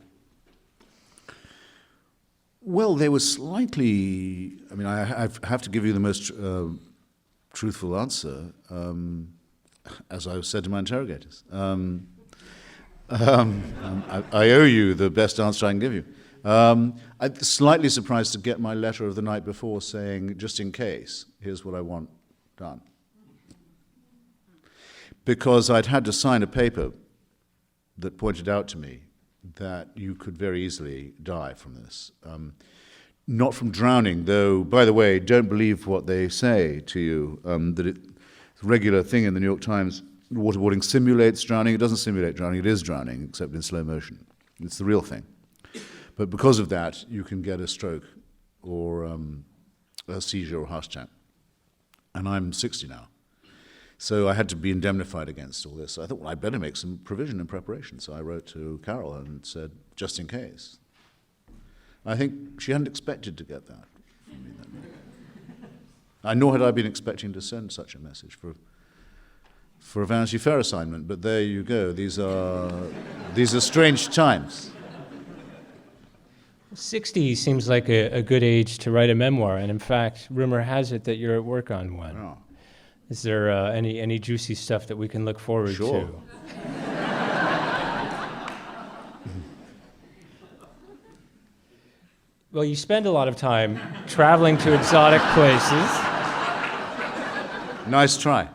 Well, they were slightly, I mean, I have to give you the most truthful answer, as I said to my interrogators. I owe you the best answer I can give you. I'm slightly surprised to get my letter of the night before saying, just in case, here's what I want done. Because I'd had to sign a paper that pointed out to me that you could very easily die from this. Not from drowning, though, by the way, don't believe what they say to you, that it's a regular thing in the New York Times, waterboarding simulates drowning. It doesn't simulate drowning, it is drowning, except in slow motion. It's the real thing. But because of that, you can get a stroke or a seizure or heart attack. And I'm 60 now. So I had to be indemnified against all this. So I thought, well, I'd better make some provision and preparation. So I wrote to Carol and said, just in case. I think she hadn't expected to get that from me that night. Nor had I been expecting to send such a message for a Vanity Fair assignment. But there you go. These are strange times. 60 seems like a good age to write a memoir. And in fact, rumor has it that you're at work on one. Oh. Is there any juicy stuff that we can look forward Sure. to? Well, you spend a lot of time traveling to exotic places. Nice try.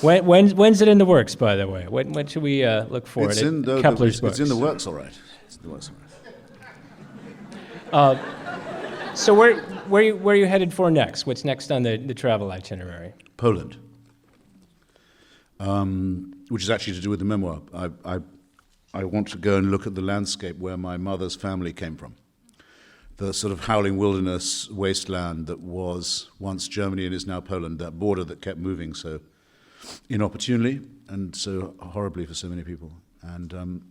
When's it in the works, by the way? When should we look for It's it? in Kepler's books. It's in the works, all right. It's in the works, all right. So where are you headed for next? What's next on the travel itinerary? Poland, which is actually to do with the memoir. I want to go and look at the landscape where my mother's family came from. The sort of howling wilderness wasteland that was once Germany and is now Poland, that border that kept moving so inopportunely and so horribly for so many people. And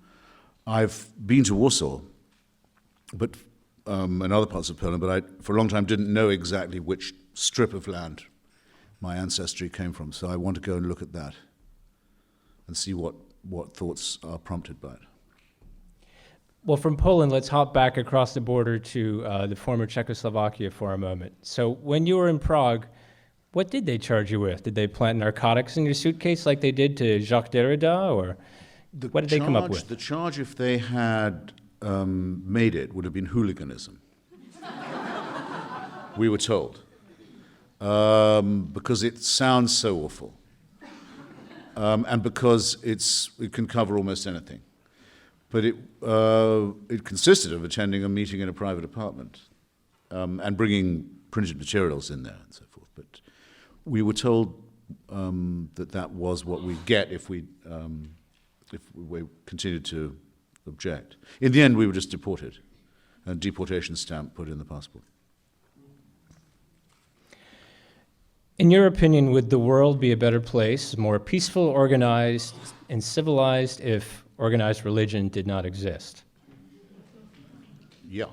I've been to Warsaw, but and other parts of Poland, but I, for a long time, didn't know exactly which strip of land my ancestry came from. So I want to go and look at that and see what thoughts are prompted by it. Well, from Poland, let's hop back across the border to the former Czechoslovakia for a moment. So when you were in Prague, what did they charge you with? Did they plant narcotics in your suitcase like they did to Jacques Derrida, or what did they come up with? The charge, if they had made it, would have been hooliganism. We were told. Because it sounds so awful. And because it can cover almost anything. But it consisted of attending a meeting in a private apartment and bringing printed materials in there and so forth. But we were told that was what we'd get if we continued to object. In the end, we were just deported, a deportation stamp put in the passport. In your opinion, would the world be a better place, more peaceful, organized, and civilized if organized religion did not exist? Yeah.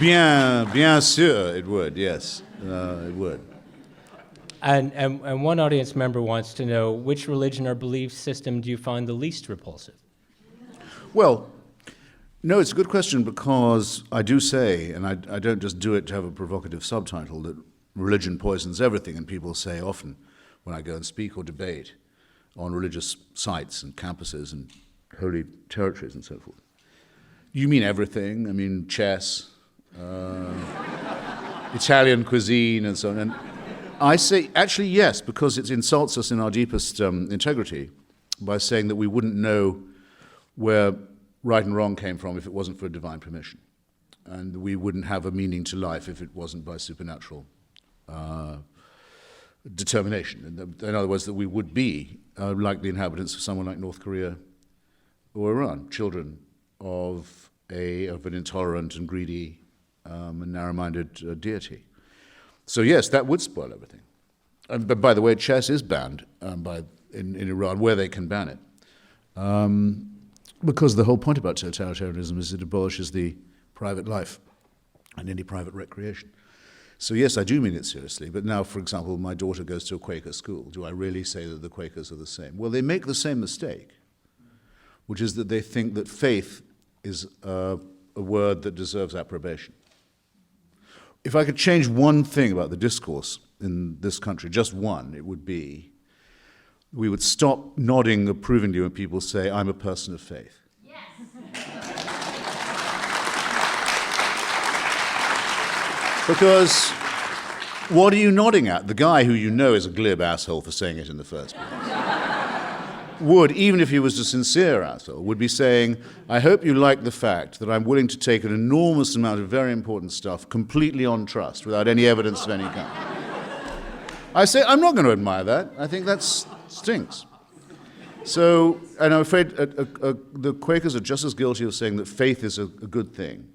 Bien sûr, it would, yes, it would. And one audience member wants to know, which religion or belief system do you find the least repulsive? Well, no, it's a good question, because I do say, and I don't just do it to have a provocative subtitle, that religion poisons everything, and people say often when I go and speak or debate on religious sites and campuses and holy territories and so forth, you mean everything? I mean chess, Italian cuisine and so on. And I say, actually, yes, because it insults us in our deepest integrity by saying that we wouldn't know where right and wrong came from if it wasn't for divine permission. And we wouldn't have a meaning to life if it wasn't by supernatural determination. In other words, that we would be like the inhabitants of somewhere like North Korea or Iran, children of an intolerant and greedy and narrow-minded deity. So yes, that would spoil everything. But by the way, chess is banned in Iran, where they can ban it. Because the whole point about totalitarianism is it abolishes the private life and any private recreation. So yes, I do mean it seriously. But now, for example, my daughter goes to a Quaker school. Do I really say that the Quakers are the same? Well, they make the same mistake, which is that they think that faith is a word that deserves approbation. If I could change one thing about the discourse in this country, just one, it would be we would stop nodding approvingly when people say, I'm a person of faith. Yes. Because what are you nodding at? The guy who you know is a glib asshole for saying it in the first place would, even if he was a sincere asshole, would be saying, I hope you like the fact that I'm willing to take an enormous amount of very important stuff completely on trust without any evidence of any kind. I say, I'm not going to admire that. I think that stinks. So, and I'm afraid the Quakers are just as guilty of saying that faith is a good thing,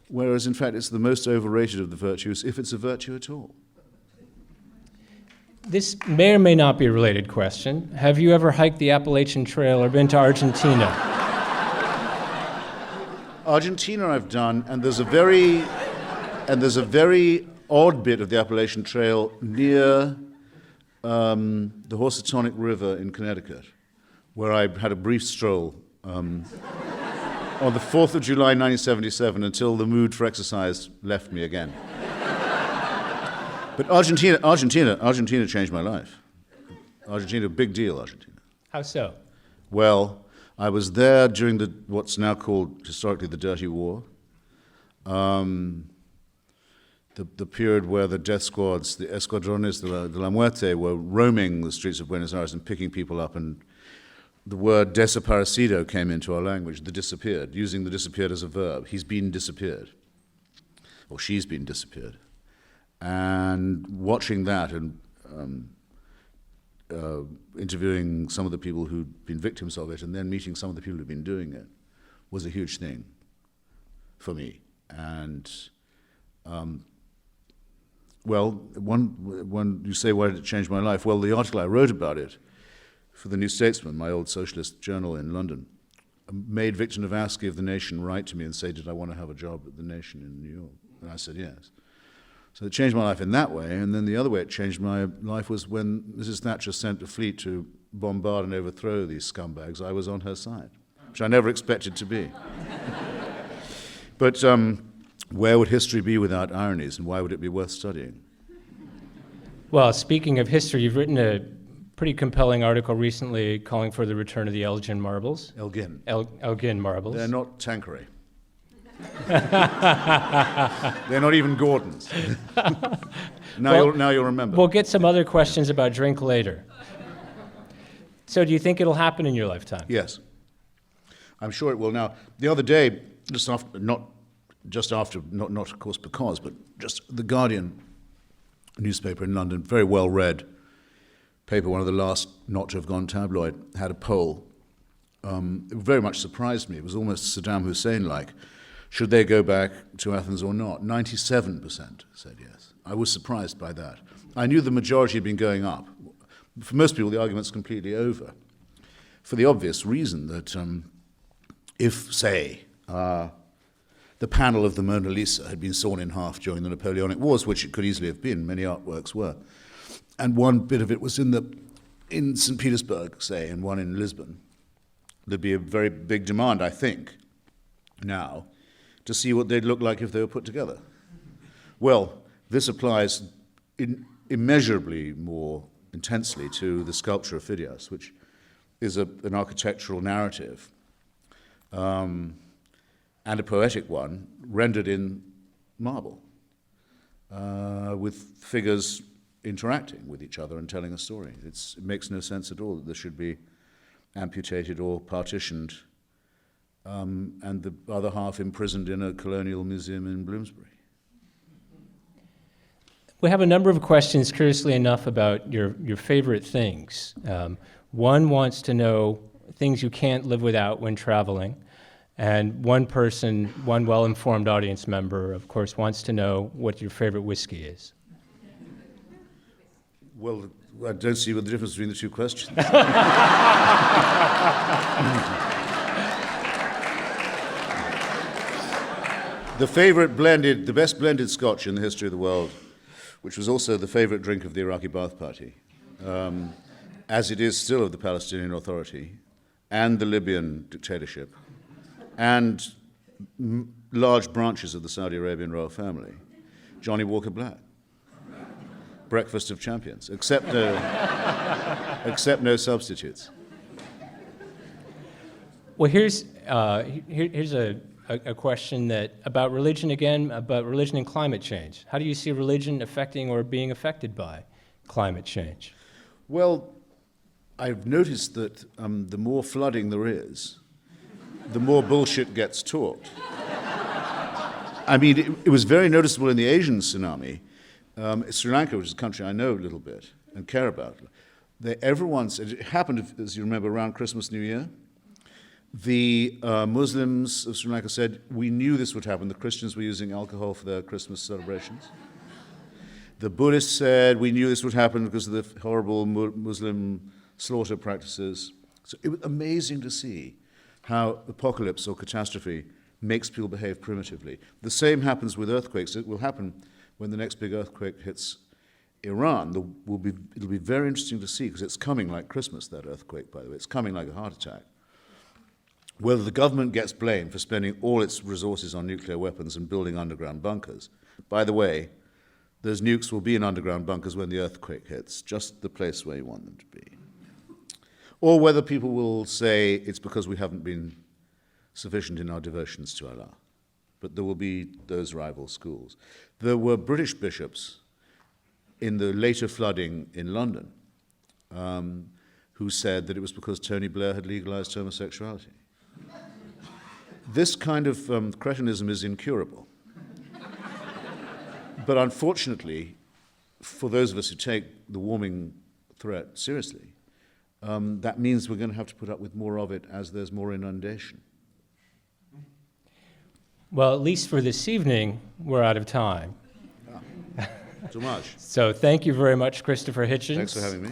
whereas in fact it's the most overrated of the virtues, if it's a virtue at all. This may or may not be a related question. Have you ever hiked the Appalachian Trail or been to Argentina? Argentina I've done, and there's a very odd bit of the Appalachian Trail near the Housatonic River in Connecticut, where I had a brief stroll on the 4th of July 1977 until the mood for exercise left me again. But Argentina changed my life. Argentina, big deal, Argentina. How so? Well, I was there during what's now called historically the Dirty War, the period where the death squads, the Escuadrones de la Muerte, were roaming the streets of Buenos Aires and picking people up, and the word desaparecido came into our language, the disappeared, using the disappeared as a verb. He's been disappeared, or she's been disappeared. And watching that and interviewing some of the people who'd been victims of it and then meeting some of the people who'd been doing it was a huge thing for me. And, well, one you say, why did it change my life? Well, the article I wrote about it for the New Statesman, my old socialist journal in London, made Victor Navarsky of The Nation write to me and say, did I want to have a job at The Nation in New York? And I said, yes. So it changed my life in that way, and then the other way it changed my life was when Mrs. Thatcher sent a fleet to bombard and overthrow these scumbags. I was on her side, which I never expected to be. But where would history be without ironies, and why would it be worth studying? Well, speaking of history, you've written a pretty compelling article recently calling for the return of the Elgin marbles. Elgin. Elgin marbles. They're not Tanqueray. They're not even Gordon's. Now you'll remember. We'll get some other questions about drink later. So do you think it'll happen in your lifetime? Yes. I'm sure it will. Now, the other day, not of course because, but just The Guardian newspaper in London, very well read paper, one of the last not to have gone tabloid, had a poll. It very much surprised me. It was almost Saddam Hussein-like. Should they go back to Athens or not? 97% said yes. I was surprised by that. I knew the majority had been going up. For most people, the argument's completely over, for the obvious reason that if, say, the panel of the Mona Lisa had been sawn in half during the Napoleonic Wars, which it could easily have been, many artworks were, and one bit of it was in St. Petersburg, say, and one in Lisbon, there'd be a very big demand, I think, now, to see what they'd look like if they were put together. Well, This applies immeasurably more intensely to the sculpture of Phidias, which is an architectural narrative and a poetic one rendered in marble with figures interacting with each other and telling a story. It makes no sense at all that this should be amputated or partitioned and the other half imprisoned in a colonial museum in Bloomsbury. We have a number of questions, curiously enough, about your favorite things. One wants to know things you can't live without when traveling. And one well-informed audience member, of course, wants to know what your favorite whiskey is. Well, I don't see what the difference between the two questions. The best blended Scotch in the history of the world, which was also the favorite drink of the Iraqi Ba'ath Party, as it is still of the Palestinian Authority and the Libyan dictatorship, and large branches of the Saudi Arabian royal family, Johnny Walker Black. Breakfast of champions, except no substitutes. Well, here's a question about religion again, about religion and climate change. How do you see religion affecting or being affected by climate change? Well, I've noticed that the more flooding there is, the more bullshit gets talked. I mean, it was very noticeable in the Asian tsunami. Sri Lanka, which is a country I know a little bit and care about, it happened, as you remember, around Christmas, New Year. The Muslims of Sri Lanka said, we knew this would happen. The Christians were using alcohol for their Christmas celebrations. The Buddhists said, we knew this would happen because of the horrible Muslim slaughter practices. So it was amazing to see how apocalypse or catastrophe makes people behave primitively. The same happens with earthquakes. It will happen when the next big earthquake hits Iran. It'll be very interesting to see, because it's coming like Christmas, that earthquake, by the way. It's coming like a heart attack. Whether the government gets blamed for spending all its resources on nuclear weapons and building underground bunkers. By the way, those nukes will be in underground bunkers when the earthquake hits, just the place where you want them to be. Or whether people will say it's because we haven't been sufficient in our devotions to Allah. But there will be those rival schools. There were British bishops in the later flooding in London who said that it was because Tony Blair had legalized homosexuality. This kind of cretinism is incurable. But unfortunately, for those of us who take the warming threat seriously, that means we're going to have to put up with more of it as there's more inundation. Well, at least for this evening, we're out of time. Too much. So thank you very much, Christopher Hitchens. Thanks for having me.